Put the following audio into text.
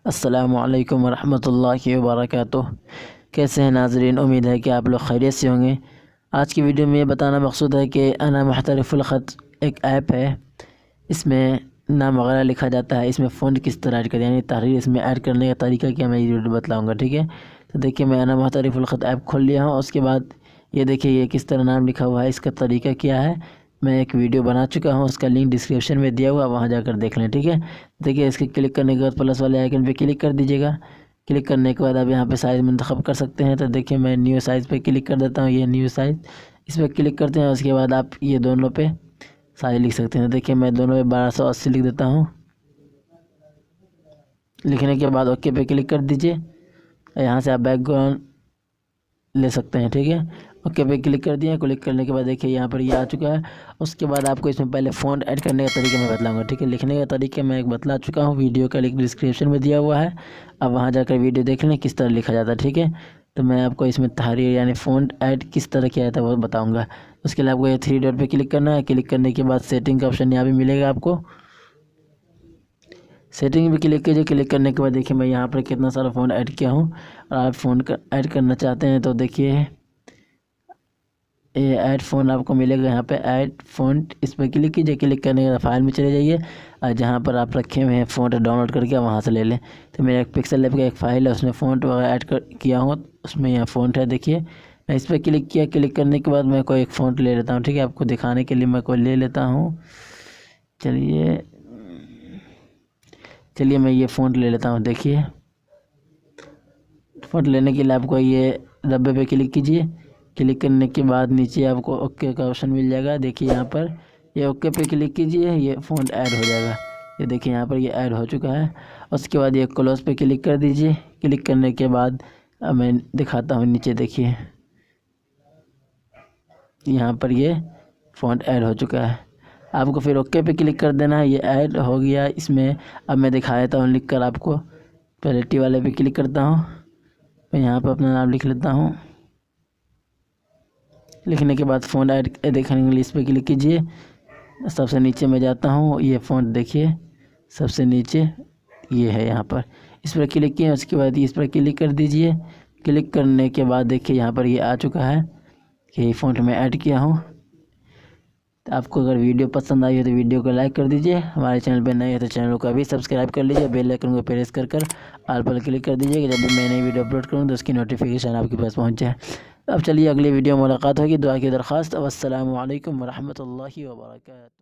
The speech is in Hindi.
अस्सलामुअलैकुम वरहमतुल्लाहि वबरकातुह। कैसे हैं नाज़रीन, उम्मीद है कि आप लोग खैरियत से होंगे। आज की वीडियो में ये बताना मकसूद है कि अना मुहतरिफुल ख़त एक ऐप है। इसमें नाम वगैरह लिखा जाता है। इसमें फ़ॉन्ट किस तरह ऐड करें, यानी तहरीर इसमें ऐड करने का तरीका क्या, मैं ये वीडियो बतलाऊँगा। ठीक है, तो देखिए मैं अना मुहतरिफुल ख़त ऐप खोल लिया हूँ। उसके बाद ये देखिए ये किस तरह नाम लिखा हुआ है, इसका तरीका क्या है, मैं एक वीडियो बना चुका हूँ, उसका लिंक डिस्क्रिप्शन में दिया हुआ, वहाँ जाकर देख लें। ठीक है, देखिए इसके क्लिक करने के बाद प्लस वाले आइकन पे क्लिक कर दीजिएगा। क्लिक करने के बाद आप यहाँ पे साइज़ मंतखब कर सकते हैं। तो देखिए मैं न्यू साइज़ पे क्लिक कर देता हूँ, ये न्यू साइज़ इस पर क्लिक करते हैं। उसके बाद आप ये दोनों पे साइज़ लिख सकते हैं। देखिए मैं दोनों पे 1280 लिख देता हूँ। लिखने के बाद ओके पे क्लिक कर दीजिए। यहाँ से आप बैकग्राउंड ले सकते हैं। ठीक है, ओके पे क्लिक कर दिया। क्लिक करने के बाद देखिए यहाँ पर ये आ चुका है। उसके बाद आपको इसमें पहले फ़ॉन्ट ऐड करने का तरीका मैं बतलाऊंगा। ठीक है, लिखने का तरीका मैं एक बतला चुका हूँ, वीडियो का लिंक डिस्क्रिप्शन में दिया हुआ है, अब वहाँ जाकर वीडियो देख लें किस तरह लिखा जाता है। ठीक है, तो मैं आपको इसमें तहरीर यानी फ़ॉन्ट ऐड किस तरह किया जाता है वो बताऊँगा। उसके लिए आपको ये 3 डॉट पर क्लिक करना है। क्लिक करने के बाद सेटिंग का ऑप्शन यहाँ भी मिलेगा आपको, सेटिंग भी क्लिक कीजिए। क्लिक करने के बाद देखिए मैं यहाँ पर कितना सारा फ़ॉन्ट ऐड किया हूँ, और आप फ़ॉन्ट ऐड करना चाहते हैं तो देखिए ये ऐड फ़ॉन्ट आपको मिलेगा। यहाँ पे ऐड फ़ॉन्ट इस पर क्लिक कीजिए। क्लिक करने के बाद फाइल में चले जाइए, और जहाँ पर आप रखे हुए हैं फ़ॉन्ट डाउनलोड करके वहाँ से ले लें। तो मेरा एक पिक्सल लैब का एक फ़ाइल है, उसमें फ़ॉन्ट वगैरह ऐड किया हूँ, उसमें यहाँ फ़ॉन्ट है। देखिए मैं इस पर क्लिक किया। क्लिक करने के बाद मैं कोई एक फ़ॉन्ट ले लेता हूँ। ठीक है, आपको दिखाने के लिए मैं कोई ले लेता हूँ। चलिए मैं ये फ़ॉन्ट ले लेता हूँ। देखिए फ़ॉन्ट लेने के लिए आपको ये डब्बे पे क्लिक कीजिए। क्लिक करने के बाद नीचे आपको ओके का ऑप्शन मिल जाएगा। देखिए यहाँ पर ये ओके पे क्लिक कीजिए, ये फ़ॉन्ट ऐड हो जाएगा। ये देखिए यहाँ पर ये ऐड हो चुका है। उसके बाद ये क्लोज पे क्लिक कर दीजिए। क्लिक करने के बाद अब मैं दिखाता हूँ, नीचे देखिए यहाँ पर ये फ़ॉन्ट ऐड हो चुका है। आपको फिर ओके पे क्लिक कर देना है, ये ऐड हो गया इसमें। अब मैं दिखा देता हूँ लिख कर आपको। पहले टी वाले पे क्लिक करता हूँ, मैं यहाँ पर अपना नाम लिख लेता हूँ। लिखने के बाद फ़ॉन्ट ऐड देखने के लिए इस पर क्लिक कीजिए। सबसे नीचे में जाता हूँ, ये फ़ॉन्ट देखिए सबसे नीचे ये है, यहाँ पर इस पर क्लिक किए। उसके बाद इस पर क्लिक कर दीजिए। क्लिक करने के बाद देखिए यहाँ पर ये आ चुका है कि ये फ़ॉन्ट में ऐड किया हूँ। तो आपको अगर वीडियो पसंद आई हो तो वीडियो को लाइक कर दीजिए। हमारे चैनल पर नए हो तो चैनल को अभी सब्सक्राइब कर लीजिए। बेल आइकन को प्रेस कर ऑल पर क्लिक कर दीजिए कि जब भी मैं नई वीडियो अपलोड करूँ तो उसकी नोटिफिकेशन आपके पास पहुँच जाए। अब चलिए अगली वीडियो मुलाकात होगी। दुआ की दरख्वास्त। अस्सलामु अलैकुम वरहमतुल्लाहि वबरकातुहू।